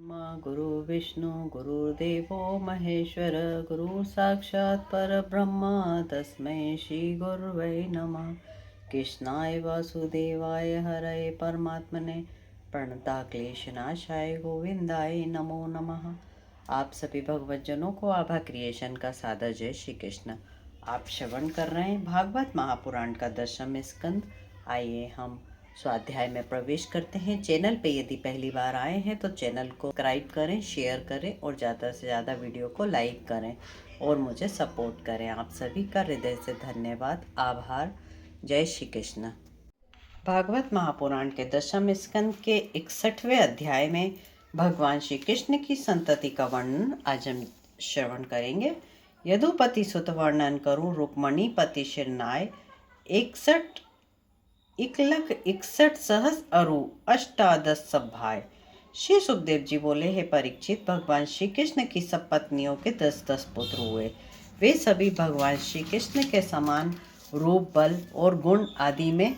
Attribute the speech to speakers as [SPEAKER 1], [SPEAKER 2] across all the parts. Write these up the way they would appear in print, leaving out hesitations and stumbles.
[SPEAKER 1] गुरु विष्णु गुरुर्देवो महेश्वर गुरु साक्षात् परब्रह्म तस्मै श्री गुरुवे नमः। कृष्णाय वासुदेवाय हरये परमात्मने प्रणताक्लेशनाशाय गोविंदाय नमो नमः। आप सभी भगवतजनों को आभा क्रिएशन का सादर जय श्री कृष्ण। आप श्रवण कर रहे हैं भागवत महापुराण का 10वां स्कंद। आइए हम स्वाध्याय में प्रवेश करते हैं। चैनल पे यदि पहली बार आए हैं तो चैनल को सब्सक्राइब करें, शेयर करें और ज़्यादा से ज़्यादा वीडियो को लाइक करें और मुझे सपोर्ट करें। आप सभी का हृदय से धन्यवाद, आभार। जय श्री कृष्ण। भागवत महापुराण के 10वें स्कंद के 61वें अध्याय में भगवान श्री कृष्ण की संतति का वर्णन आज हम श्रवण करेंगे। यदुपति सुत वर्णन करूं रुक्मणी पति शिरनाय 61 सहस अरु अष्टादश सभाय। श्री सुखदेव जी बोले, हे परीक्षित, भगवान श्री कृष्ण की सब पत्नियों के 10-10 पुत्र हुए। वे सभी भगवान श्री कृष्ण के समान रूप, बल और गुण आदि में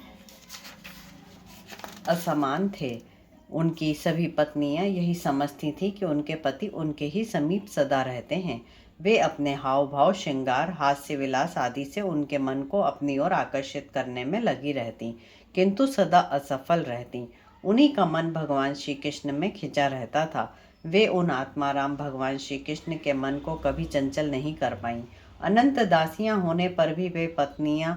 [SPEAKER 1] असमान थे। उनकी सभी पत्नियां यही समझती थी कि उनके पति उनके ही समीप सदा रहते हैं। वे अपने हाव भाव, श्रृंगार, हास्य विलास आदि से उनके मन को अपनी ओर आकर्षित करने में लगी रहती, किंतु सदा असफल रहती। उन्हीं का मन भगवान श्री कृष्ण में खिंचा रहता था। वे उन आत्माराम भगवान श्री कृष्ण के मन को कभी चंचल नहीं कर पाईं। अनंत दासियां होने पर भी वे पत्नियां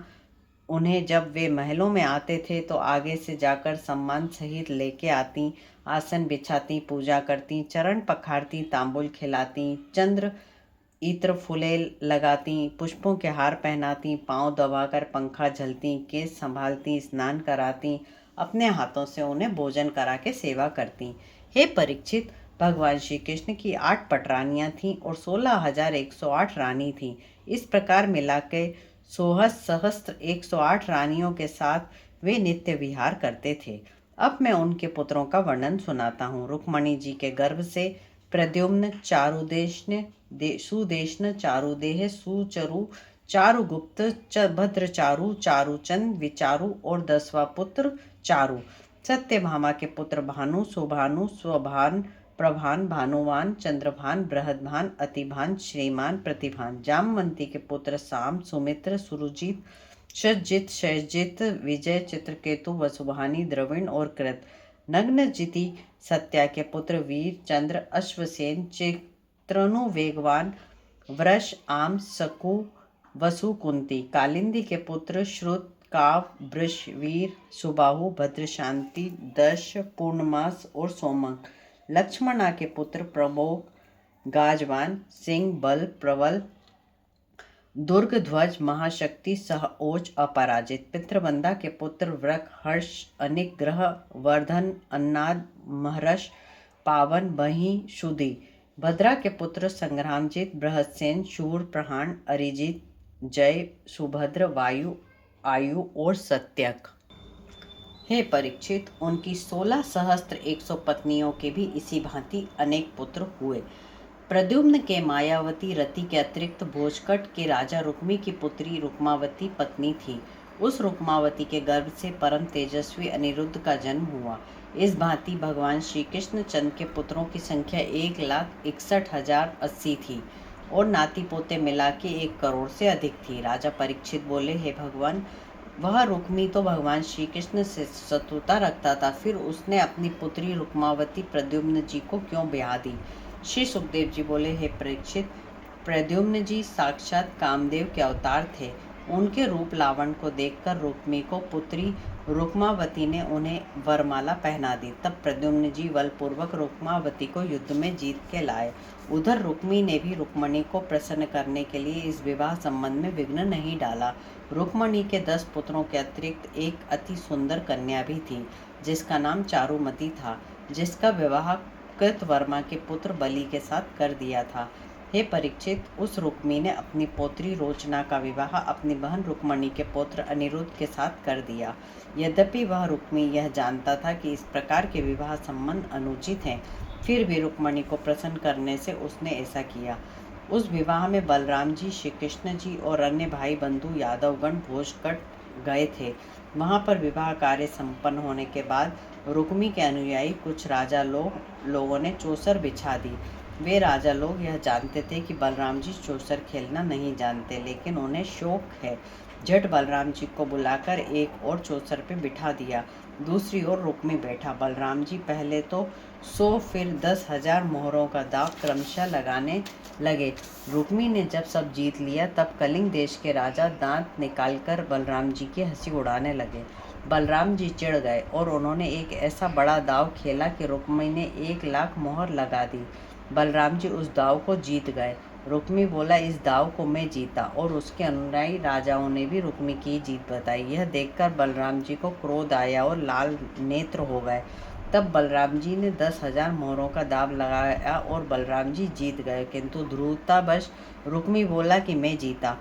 [SPEAKER 1] उन्हें जब वे महलों में आते थे तो आगे से जाकर सम्मान सहित लेके आती, आसन बिछाती, पूजा करती, चरण पखारती, तांबुल खिलाती, चंद्र इत्र फूले लगाती, पुष्पों के हार पहनाती, पांव दबाकर पंखा झलती, केस संभालती, स्नान कराती, अपने हाथों से उन्हें भोजन करा के सेवा करती। हे परीक्षित, भगवान श्री कृष्ण की 8 पटरानियां थीं और 16,108 रानी थीं। इस प्रकार मिला के 1,608 रानियों के साथ वे नित्य विहार करते थे। अब मैं उनके पुत्रों का वर्णन सुनाता हूँ। रुक्मणी जी के गर्भ से प्रद्युम्न, चारुदेशन, सुदेशन, चारुदेह, सुचरु, चारुगुप्त, भद्रचारु, चारुचंद, विचारु और 10वां पुत्र चारु। सत्यभामा के पुत्र भानु, सुभानु, स्वभान, प्रभान, भानुवान, चंद्रभान, बृहदभान, अतिभान, श्रीमान, प्रतिभान। जामवंती के पुत्र साम, सुमित्र, सुरुजित, शतजित, शयजित, विजय, चित्रकेतु, वसुभानी, द्रविण और कृत। नग्नजिति सत्या के पुत्र वीर, चंद्र, अश्वसेन, चित्रनु, वेगवान, वृष, आम, सकु, वसु, कुंती। कालिंदी के पुत्र श्रुत, काव, वृष, वीर, सुबाहु, भद्रशांति, दश, पूर्णमास और सोमक। लक्ष्मणा के पुत्र प्रमोद, गाजवान, सिंह, बल, प्रबल, दुर्ग, ध्वज, महाशक्ति, सहओज, अपराजित। पितृवंदा के पुत्र व्रक, हर्ष, अनिग्रह, वर्धन, अन्नाद, महर्ष, पावन, बही, शुद्धि। भद्रा के पुत्र संग्रामजित, बृहस्सेन, शूर, प्रहान, अरिजित, जय, सुभद्र, वायु, आयु और सत्यक। हे परीक्षित, उनकी 16,100 पत्नियों के भी इसी भांति अनेक पुत्र हुए। प्रद्युम्न के मायावती रति के अतिरिक्त भोजकट के राजा रुक्मी की पुत्री रुक्मावती पत्नी थी। उस रुक्मावती के गर्भ से परम तेजस्वी अनिरुद्ध का जन्म हुआ। इस भांति भगवान श्री कृष्ण चंद्र के पुत्रों की संख्या 1,61,080 थी और नाती पोते मिला के 1 करोड़ से अधिक थी। राजा परीक्षित बोले, हे भगवान, वह रुक्मी तो भगवान श्री कृष्ण से शत्रुता रखता था, फिर उसने अपनी पुत्री रुक्मावती प्रद्युम्न जी को क्यों ब्याह दी? श्री सुखदेव जी बोले, हे परीक्षित, प्रद्युम्न जी साक्षात कामदेव के अवतार थे। उनके रूप लावण को देखकर रुक्मी को पुत्री रुक्मावती ने उन्हें वरमाला पहना दी। तब प्रद्युम्न जी बलपूर्वक रुक्मावती को युद्ध में जीत के लाए। उधर रुक्मी ने भी रुक्मणी को प्रसन्न करने के लिए इस विवाह संबंध में विघ्न नहीं डाला। रुक्मणी के 10 पुत्रों के अतिरिक्त एक अति सुंदर कन्या भी थी, जिसका नाम चारुमती था, जिसका विवाह कृतवर्मा के पुत्र बलि के साथ कर दिया था। हे परीक्षित, उस रुक्मी ने अपनी पौत्री रोचना का विवाह अपनी बहन रुक्मणी के पुत्र अनिरुद्ध के साथ कर दिया। यद्यपि वह रुक्मी यह जानता था कि इस प्रकार के विवाह संबंध अनुचित हैं, फिर भी रुक्मणी को प्रसन्न करने से उसने ऐसा किया। उस विवाह में बलराम जी, श्री कृष्ण जी और अन्य भाई बंधु यादवगण भोजकट गए थे। वहाँ पर विवाह कार्य संपन्न होने के बाद रुक्मी के अनुयायी कुछ राजा लोगों ने चौसर बिछा दी। वे राजा लोग यह जानते थे कि बलराम जी चौसर खेलना नहीं जानते, लेकिन उन्हें शौक है। झट बलराम जी को बुलाकर एक और चौसर पे बिठा दिया। दूसरी ओर रुक्मी बैठा। बलराम जी पहले तो 100 फिर 10,000 मोहरों का दाव क्रमशः लगाने लगे। रुक्मी ने जब सब जीत लिया तब कलिंग देश के राजा दांत निकालकर बलराम जी की हंसी उड़ाने लगे। बलराम जी चिढ़ गए और उन्होंने एक ऐसा बड़ा दाव खेला कि रुक्मी ने 1,00,000 मोहर लगा दी। बलराम जी उस दाव को जीत गए। रुक्मी बोला, इस दाव को मैं जीता, और उसके अनुयायी राजाओं ने भी रुक्मी की जीत बताई। यह देखकर बलराम जी को क्रोध आया और लाल नेत्र हो गए। तब बलराम जी ने 10,000 मोहरों का दाव लगाया और बलराम जी जीत गए, किंतु ध्रुवतावश रुक्मी बोला कि मैं जीता।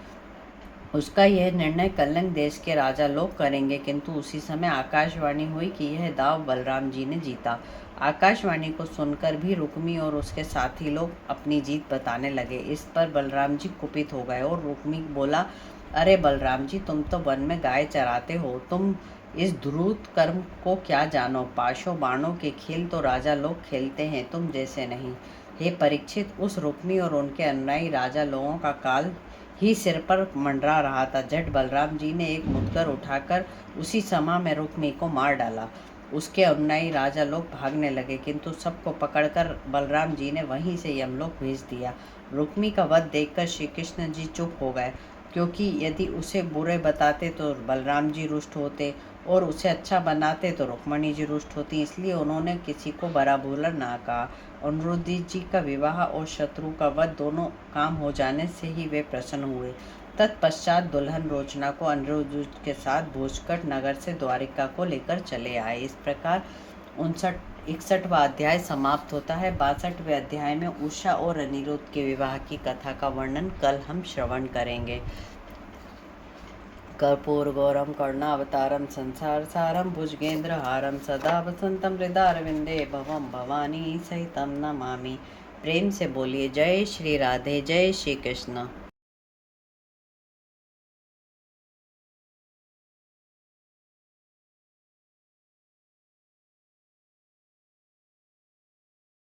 [SPEAKER 1] उसका यह निर्णय कलिंग देश के राजा लोग करेंगे, किंतु उसी समय आकाशवाणी हुई कि यह दाव बलराम जी ने जीता। आकाशवाणी को सुनकर भी रुक्मी और उसके साथी लोग अपनी जीत बताने लगे। इस पर बलराम जी कुपित हो गए और रुक्मी बोला, अरे बलराम जी, तुम तो वन में गाय चराते हो, तुम इस धूर्त कर्म को क्या जानो? पाशों बाणों के खेल तो राजा लोग खेलते हैं, तुम जैसे नहीं। हे परीक्षित, उस रुक्मी और उनके अनुयायी राजा लोगों का काल ही सिर पर मंडरा रहा था। झट बलराम जी ने एक मुद्गर उठाकर उसी समय में रुक्मी को मार डाला। उसके अनुयायी राजा लोग भागने लगे, किंतु सबको पकड़कर बलराम जी ने वहीं से यमलोक भेज दिया। रुक्मी का वध देखकर श्री कृष्ण जी चुप हो गए, क्योंकि यदि उसे बुरे बताते तो बलराम जी रुष्ट होते और उसे अच्छा बनाते तो रुक्मणी जी रुष्ट होती, इसलिए उन्होंने किसी को बुरा भला ना कहा। अनिरुद्ध जी का विवाह और शत्रु का वध दोनों काम हो जाने से ही वे प्रसन्न हुए। तत्पश्चात दुल्हन रोचना को अनिरुद्ध के साथ भोजकट नगर से द्वारिका को लेकर चले आए। इस प्रकार 61वां अध्याय समाप्त होता है। 62वें अध्याय में उषा और अनिरुद्ध के विवाह की कथा का वर्णन कल हम श्रवण करेंगे। कर्पूरगौरम करुणावतारम संसार सारम भुजगेंद्रहारम सदा वसंतम हृदयारविंदे भवम भवानी सहितम नमामि। प्रेम से बोलिए जय श्री राधे, जय श्री कृष्ण।